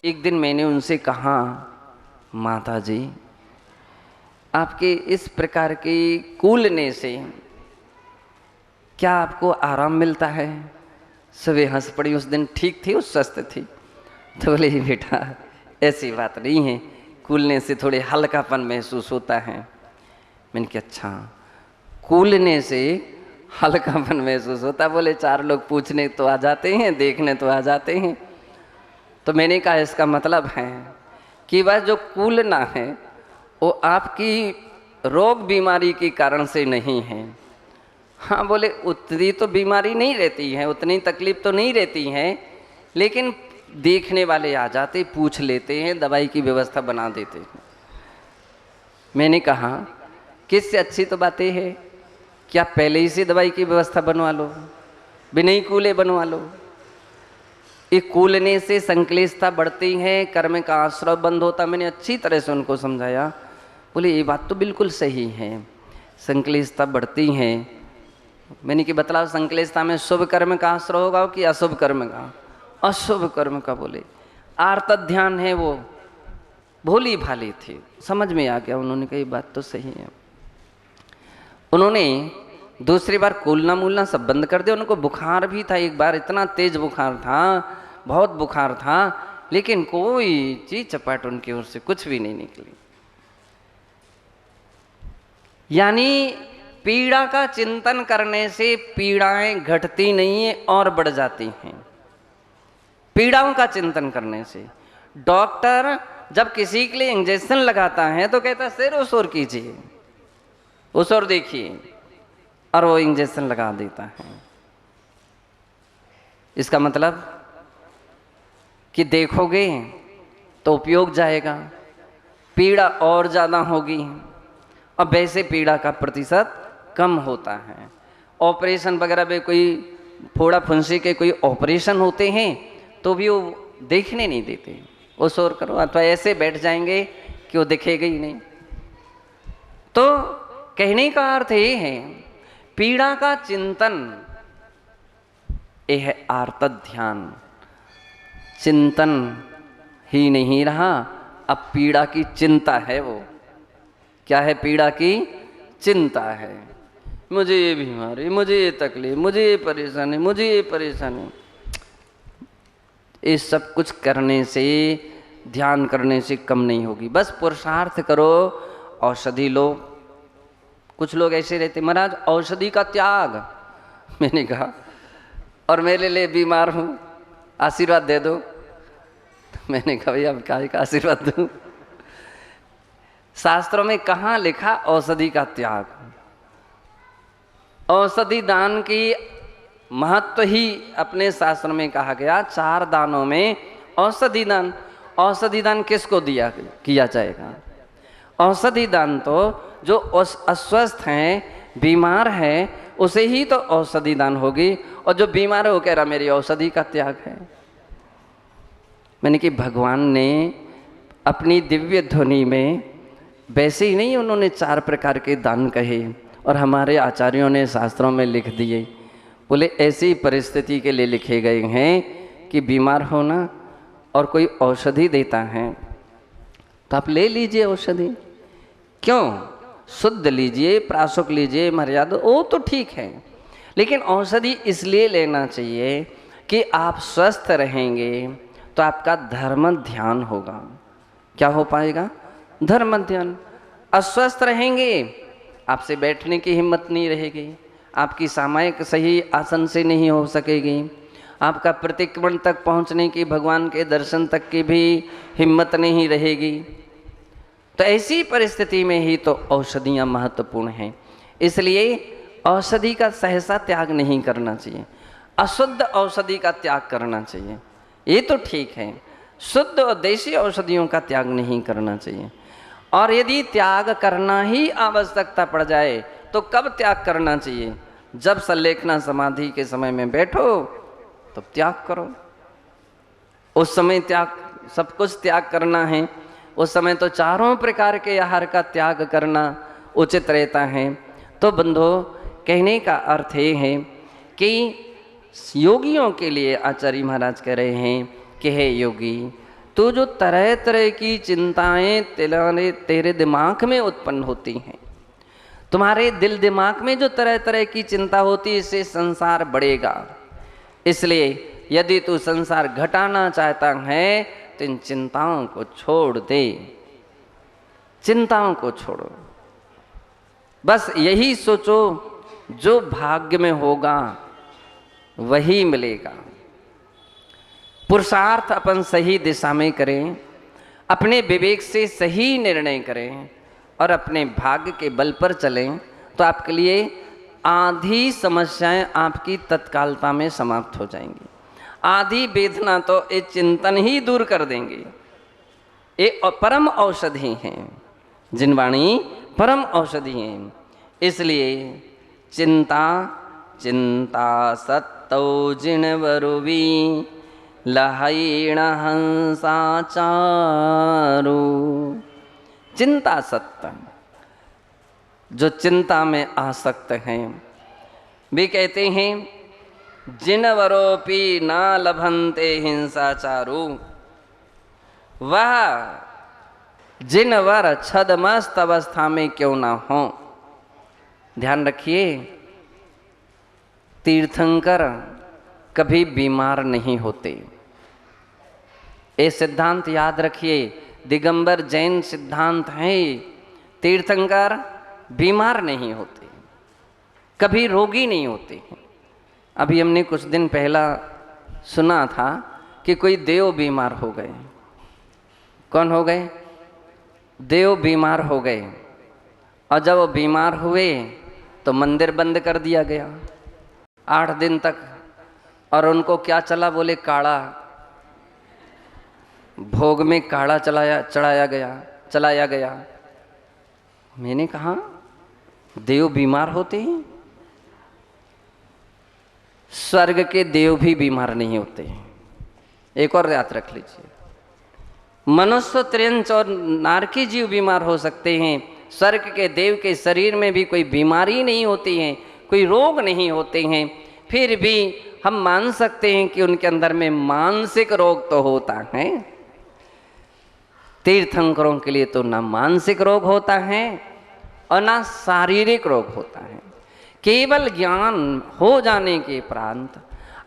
एक दिन मैंने उनसे कहा, माता जी आपके इस प्रकार के कूलने से क्या आपको आराम मिलता है? सभी हंस पड़ी। उस दिन ठीक थी, उस स्वस्थ थी। तो बोले बेटा ऐसी बात नहीं है, कूलने से थोड़े हल्कापन महसूस होता है। मैंने कहा अच्छा, कूलने से हल्कापन महसूस होता? बोले 4 लोग पूछने तो आ जाते हैं, देखने तो आ जाते हैं। तो मैंने कहा इसका मतलब है कि वह जो कूलना है वो आपकी रोग बीमारी के कारण से नहीं है। हाँ बोले उतनी तो बीमारी नहीं रहती है, उतनी तकलीफ तो नहीं रहती है, लेकिन देखने वाले आ जाते, पूछ लेते हैं, दवाई की व्यवस्था बना देते हैं। मैंने कहा किससे अच्छी तो बातें है, क्या पहले ही से दवाई की व्यवस्था बनवा लो, बिना ही कूले बनवा लो। ये कूलने से संक्लेशता बढ़ती है, कर्म का आश्रय बंद होता। मैंने अच्छी तरह से उनको समझाया। बोले ये बात तो बिल्कुल सही है, संक्लेशता बढ़ती है। मैंने कि बतलाओ संक्लेशता में शुभ कर्म का आश्रय होगा कि अशुभ कर्म का? अशुभ कर्म का। बोले आर्त ध्यान है, वो भोली भाली थी, समझ में आ गया। उन्होंने कहा ये बात तो सही है। उन्होंने दूसरी बार कूलना मूलना सब बंद कर दिया। उनको बुखार भी था, एक बार इतना तेज बुखार था, बहुत बुखार था, लेकिन कोई चीज चपाट उनकी ओर से कुछ भी नहीं निकली। यानी पीड़ा का चिंतन करने से पीड़ाएं घटती नहीं है और बढ़ जाती हैं। पीड़ाओं का चिंतन करने से डॉक्टर जब किसी के लिए इंजेक्शन लगाता है तो कहता है सिर उसोर कीजिए, उसोर देखिए, और वो इंजेक्शन लगा देता है। इसका मतलब कि देखोगे तो उपयोग जाएगा, पीड़ा और ज़्यादा होगी, और वैसे पीड़ा का प्रतिशत कम होता है। ऑपरेशन वगैरह में कोई फोड़ा फुंसी के कोई ऑपरेशन होते हैं तो भी वो देखने नहीं देते, वो शोर करो, अथवा ऐसे बैठ जाएंगे कि वो दिखेगा ही नहीं। तो कहने का अर्थ ये है पीड़ा का चिंतन, ये है आर्त ध्यान। चिंतन ही नहीं रहा, अब पीड़ा की चिंता है। वो क्या है? पीड़ा की चिंता है। मुझे ये बीमारी, मुझे ये तकलीफ, मुझे ये परेशानी, मुझे ये परेशानी। ये सब कुछ करने से, ध्यान करने से कम नहीं होगी। बस पुरुषार्थ करो, औषधि लो। कुछ लोग ऐसे रहते, महाराज औषधि का त्याग। मैंने कहा और मेरे लिए बीमार हूँ, आशीर्वाद दे दो। तो मैंने कहा भैया अब काहे का आशीर्वाद दूँ? शास्त्रों में कहाँ लिखा औषधि का त्याग? औषधि दान की महत्व ही अपने शास्त्र में कहा गया। 4 दानों में औषधि दान। औषधि दान किसको किया जाएगा? औषधि दान तो जो अस्वस्थ हैं, बीमार है, उसे ही तो औषधि दान होगी। और जो बीमार है वो कह रहा मेरी औषधि का त्याग है। मैंने कि भगवान ने अपनी दिव्य ध्वनि में वैसे ही नहीं, उन्होंने 4 प्रकार के दान कहे और हमारे आचार्यों ने शास्त्रों में लिख दिए। बोले ऐसी परिस्थिति के लिए लिखे गए हैं कि बीमार होना और कोई औषधि देता है तो आप ले लीजिए औषधि। क्यों? शुद्ध लीजिए, प्राशुक लीजिए, मर्यादा, वो तो ठीक है, लेकिन औषधि इसलिए लेना चाहिए कि आप स्वस्थ रहेंगे तो आपका धर्म ध्यान होगा। क्या हो पाएगा? धर्म ध्यान। अस्वस्थ रहेंगे, आपसे बैठने की हिम्मत नहीं रहेगी, आपकी सामायिक सही आसन से नहीं हो सकेगी, आपका प्रतिक्रमण तक पहुंचने की, भगवान के दर्शन तक की भी हिम्मत नहीं रहेगी। तो ऐसी परिस्थिति में ही तो औषधियाँ महत्वपूर्ण हैं। इसलिए औषधि का सहसा त्याग नहीं करना चाहिए, अशुद्ध औषधि का त्याग करना चाहिए। ये तो ठीक है, शुद्ध और देशी औषधियों का त्याग नहीं करना चाहिए। और यदि त्याग करना ही आवश्यकता पड़ जाए तो कब त्याग करना चाहिए? जब संलेखना समाधि के समय में बैठो तो त्याग करो। उस समय त्याग, सब कुछ त्याग करना है। उस समय तो 4 प्रकार के आहार का त्याग करना उचित रहता है। तो बंधो, कहने का अर्थ ये है कि योगियों के लिए आचार्य महाराज कह रहे हैं कि हे योगी, तो जो तरह तरह की चिंताएं तेरे दिमाग में उत्पन्न होती हैं, तुम्हारे दिल दिमाग में जो तरह तरह की चिंता होती है, इससे संसार बढ़ेगा। इसलिए यदि तू संसार घटाना चाहता है तो इन चिंताओं को छोड़ दे, चिंताओं को छोड़ो। बस यही सोचो, जो भाग्य में होगा वही मिलेगा। पुरुषार्थ अपन सही दिशा में करें, अपने विवेक से सही निर्णय करें और अपने भाग्य के बल पर चलें, तो आपके लिए आधी समस्याएं आपकी तत्कालता में समाप्त हो जाएंगी। आधी वेदना तो ये चिंतन ही दूर कर देंगे। ये परम औषधि हैं, जिनवाणी परम औषधि हैं। इसलिए चिंता चिंता सत्तौ जिनवरुवी लहैण हंसा चारु। चिंता सत्ता, जो चिंता में आसक्त हैं वे कहते हैं जिनवरोपि न लभन्ते हिंसाचारु। वह जिनवर छदमस्त अवस्था में क्यों ना हो। ध्यान रखिए, तीर्थंकर कभी बीमार नहीं होते। ये सिद्धांत याद रखिए, दिगंबर जैन सिद्धांत है। तीर्थंकर बीमार नहीं होते, कभी रोगी नहीं होते हैं। अभी हमने कुछ दिन पहला सुना था कि कोई देव बीमार हो गए। कौन हो गए? देव बीमार हो गए। और जब वो बीमार हुए तो मंदिर बंद कर दिया गया 8 दिन तक। और उनको क्या चला? बोले काढ़ा, भोग में काढ़ा चढ़ाया गया। मैंने कहा देव बीमार होते हैं? स्वर्ग के देव भी बीमार नहीं होते हैं। एक और याद रख लीजिए, मनुष्य, त्रियंच और नारकी जीव बीमार हो सकते हैं, स्वर्ग के देव के शरीर में भी कोई बीमारी नहीं होती है, कोई रोग नहीं होते हैं। फिर भी हम मान सकते हैं कि उनके अंदर में मानसिक रोग तो होता है। तीर्थंकरों के लिए तो ना मानसिक रोग होता है और ना शारीरिक रोग होता है। केवल ज्ञान हो जाने के उपरांत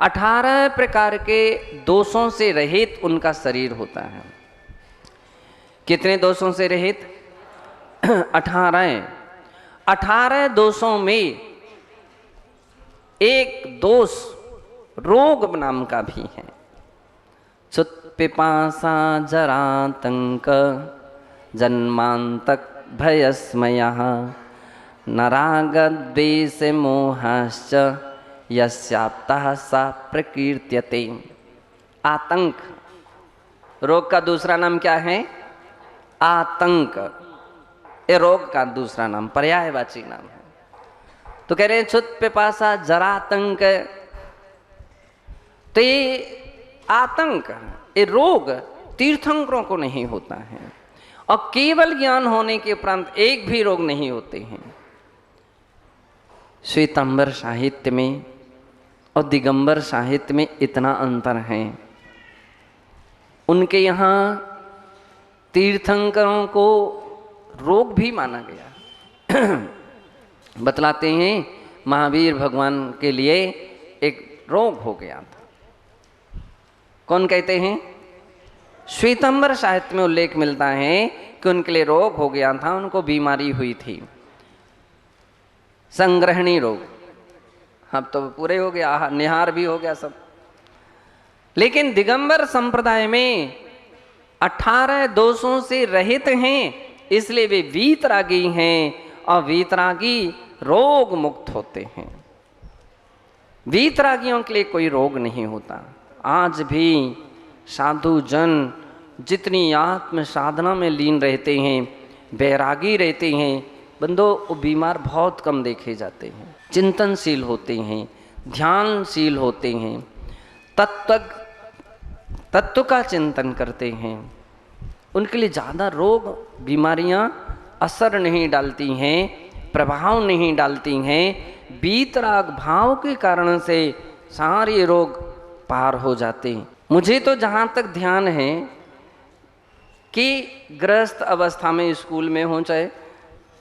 18 प्रकार के दोषों से रहित उनका शरीर होता है। कितने दोषों से रहित? 18 दोषों में एक दोष रोग नाम का भी है। चुत पिपासा जरातंक जन्मांतक भयस्मयः नरागद्वेष मोहश्च यस्याप्तः सा प्रकीर्त्यते। आतंक, रोग का दूसरा नाम क्या है? आतंक। ये रोग का दूसरा नाम, पर्यायवाची नाम है। तो कह रहे हैं क्षुत पिपासा जरातंक। तो ये आतंक, ये रोग तीर्थंकरों को नहीं होता है। और केवल ज्ञान होने के उपरांत एक भी रोग नहीं होते हैं। श्वेतांबर साहित्य में और दिगंबर साहित्य में इतना अंतर है। उनके यहाँ तीर्थंकरों को रोग भी माना गया। बतलाते हैं महावीर भगवान के लिए एक रोग हो गया था। कौन कहते हैं? श्वेतांबर साहित्य में उल्लेख मिलता है कि उनके लिए रोग हो गया था, उनको बीमारी हुई थी, संग्रहणी रोग। अब तो पूरे हो गया, निहार भी हो गया सब। लेकिन दिगंबर संप्रदाय में 18 दोषों से रहित हैं, इसलिए वे वीतरागी हैं और वीतरागी रोग मुक्त होते हैं। वीतरागियों के लिए कोई रोग नहीं होता। आज भी साधु जन जितनी आत्म साधना में लीन रहते हैं, बैरागी रहते हैं, बंदो वो बीमार बहुत कम देखे जाते हैं। चिंतनशील होते हैं, ध्यानशील होते हैं, तत्व का चिंतन करते हैं। उनके लिए ज़्यादा रोग बीमारियां असर नहीं डालती हैं, प्रभाव नहीं डालती हैं। वीतराग भाव के कारण से सारे रोग पार हो जाते हैं। मुझे तो जहाँ तक ध्यान है, कि गृहस्थ अवस्था में स्कूल में हो, चाहे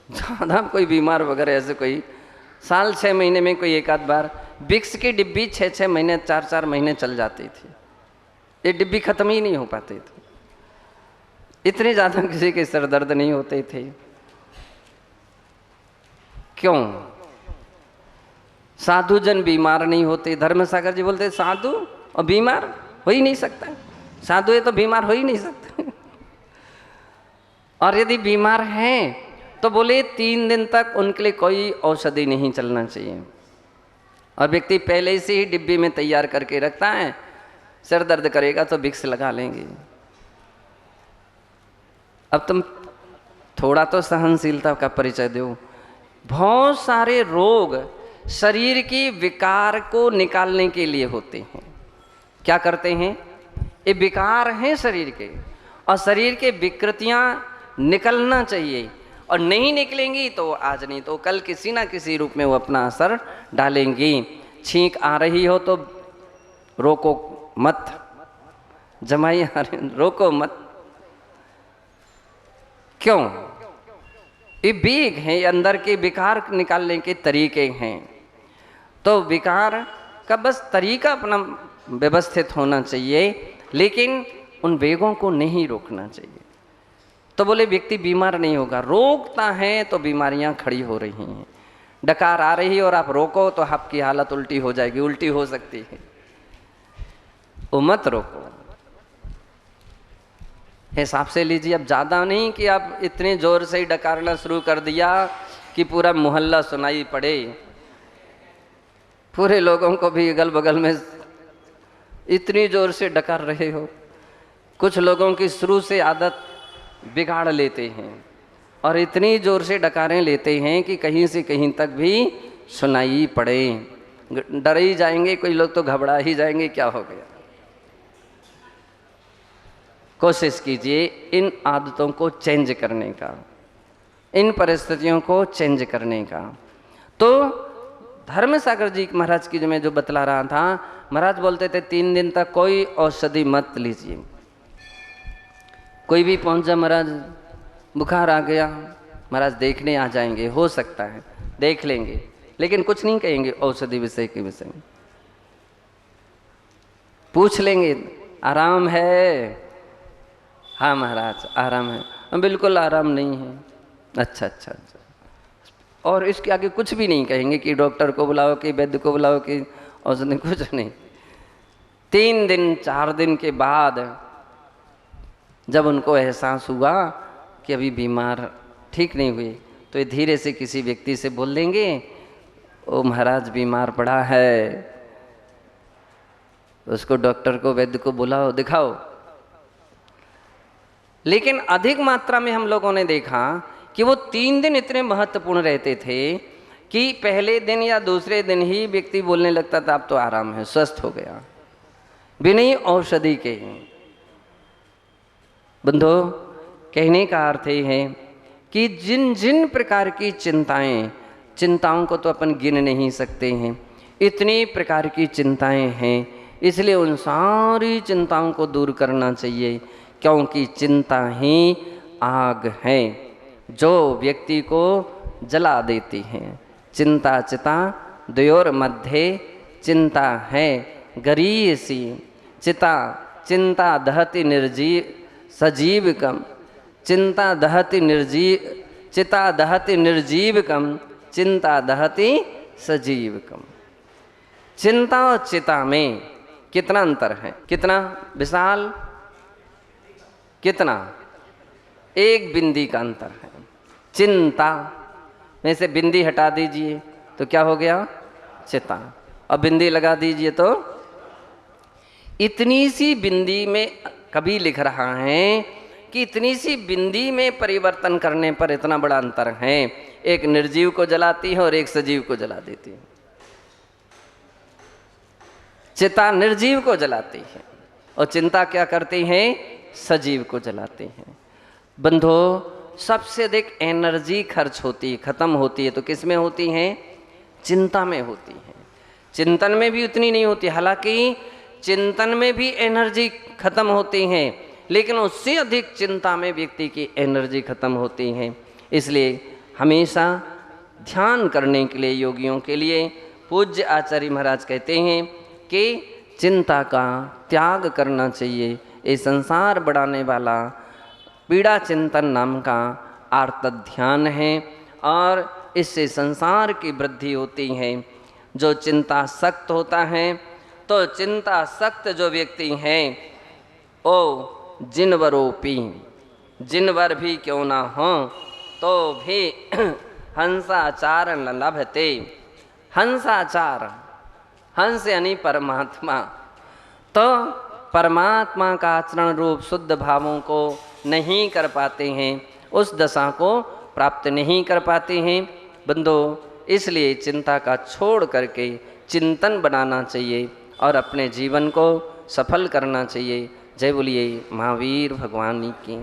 ज़्यादा कोई बीमार वगैरह ऐसे कोई साल 6 महीने में कोई एक आध बार विक्स की डिब्बी 6-6 महीने 4-4 महीने चल जाती थी, ये डिब्बी खत्म ही नहीं हो पाती थी। इतने ज़्यादा किसी के सर दर्द नहीं होते थे। क्यों? साधु जन बीमार नहीं होते। धर्मसागर जी बोलते साधु और बीमार हो ही नहीं सकता, साधु है तो बीमार हो ही नहीं सकता। और यदि बीमार हैं तो बोले 3 दिन तक उनके लिए कोई औषधि नहीं चलना चाहिए। और व्यक्ति पहले से ही डिब्बी में तैयार करके रखता है, सर दर्द करेगा तो विक्स लगा लेंगे। अब तुम थोड़ा तो सहनशीलता का परिचय दो। बहुत सारे रोग शरीर की विकार को निकालने के लिए होते हैं। क्या करते हैं? ये विकार हैं शरीर के, और शरीर के विकृतियां निकलना चाहिए, और नहीं निकलेंगी तो आज नहीं तो कल किसी ना किसी रूप में वो अपना असर डालेंगी। छींक आ रही हो तो रोको मत, जमाई आ रही रोको मत। क्यों? ये बीग हैं, ये अंदर के विकार निकालने के तरीके हैं। तो विकार का बस तरीका अपना व्यवस्थित होना चाहिए, लेकिन उन वेगों को नहीं रोकना चाहिए। तो बोले व्यक्ति बीमार नहीं होगा। रोकता है तो बीमारियां खड़ी हो रही हैं। डकार आ रही है और आप रोको तो आपकी हालत उल्टी हो जाएगी, उल्टी हो सकती है, वो मत रोको। हिसाब से लीजिए, अब ज़्यादा नहीं कि आप इतने ज़ोर से ही डकारना शुरू कर दिया कि पूरा मोहल्ला सुनाई पड़े, पूरे लोगों को भी अगल बगल में इतनी ज़ोर से डकार रहे हो। कुछ लोगों की शुरू से आदत बिगाड़ लेते हैं और इतनी ज़ोर से डकारें लेते हैं कि कहीं से कहीं तक भी सुनाई पड़े। डर ही जाएंगे, कोई लोग तो घबरा ही जाएंगे, क्या हो गया। कोशिश कीजिए इन आदतों को चेंज करने का, इन परिस्थितियों को चेंज करने का। तो धर्मसागर जी महाराज की जो मैं जो बतला रहा था, महाराज बोलते थे 3 दिन तक कोई औषधि मत लीजिए। कोई भी पहुंच जा, महाराज बुखार आ गया, महाराज देखने आ जाएंगे, हो सकता है देख लेंगे, लेकिन कुछ नहीं कहेंगे औषधि विषय के विषय में। पूछ लेंगे आराम है? हाँ महाराज आराम है। हम बिल्कुल आराम नहीं है। अच्छा अच्छा अच्छा। और इसके आगे कुछ भी नहीं कहेंगे कि डॉक्टर को बुलाओ, कि वैद्य को बुलाओ, कि औषधि, कुछ नहीं। 3 दिन 4 दिन के बाद जब उनको एहसास हुआ कि अभी बीमार ठीक नहीं हुई, तो ये धीरे से किसी व्यक्ति से बोल देंगे, ओ महाराज बीमार पड़ा है, उसको डॉक्टर को वैद्य को बुलाओ, दिखाओ। लेकिन अधिक मात्रा में हम लोगों ने देखा कि वो 3 दिन इतने महत्वपूर्ण रहते थे कि पहले दिन या दूसरे दिन ही व्यक्ति बोलने लगता था अब तो आराम है, स्वस्थ हो गया, बिना ही औषधि के। बंधो, कहने का अर्थ ये है कि जिन जिन प्रकार की चिंताओं को तो अपन गिन नहीं सकते हैं, इतनी प्रकार की चिंताएं हैं, इसलिए उन सारी चिंताओं को दूर करना चाहिए, क्योंकि चिंता ही आग है जो व्यक्ति को जला देती है। चिंता चिता द्वयोर मध्य चिंता है गरीयसी, चिंता दहति निर्जीव सजीवकम, चिंता दहति निर्जीवकम, चिंता दहति सजीवकम। चिंता और चिता में कितना अंतर है? कितना विशाल, कितना? 1 बिंदी का अंतर है। चिंता में से बिंदी हटा दीजिए तो क्या हो गया? चिता। अब बिंदी लगा दीजिए तो इतनी सी बिंदी में, कभी लिख रहा है कि इतनी सी बिंदी में परिवर्तन करने पर इतना बड़ा अंतर है। एक निर्जीव को जलाती है और एक सजीव को जला देती है। चिता निर्जीव को जलाती है और चिंता क्या करती है? सजीव को जलाती है। बंधो, सबसे अधिक एनर्जी खर्च होती है, खत्म होती है तो किस में होती है? चिंता में होती है। चिंतन में भी उतनी नहीं होती, हालांकि चिंतन में भी एनर्जी खत्म होती है, लेकिन उससे अधिक चिंता में व्यक्ति की एनर्जी खत्म होती है। इसलिए हमेशा ध्यान करने के लिए योगियों के लिए पूज्य आचार्य महाराज कहते हैं कि चिंता का त्याग करना चाहिए। ये संसार बढ़ाने वाला पीड़ा चिंतन नाम का आर्त ध्यान है और इससे संसार की वृद्धि होती है। जो चिंता सक्त होता है, तो चिंता सक्त जो व्यक्ति हैं ओ जिनवरोपी, जिनवर भी क्यों ना हो तो भी हंसाचार न लभते। हंसाचार, हंस यानी परमात्मा, तो परमात्मा का आचरण रूप शुद्ध भावों को नहीं कर पाते हैं, उस दशा को प्राप्त नहीं कर पाते हैं। बंदो, इसलिए चिंता का छोड़ करके चिंतन बनाना चाहिए और अपने जीवन को सफल करना चाहिए। जय बोलिए महावीर भगवान की।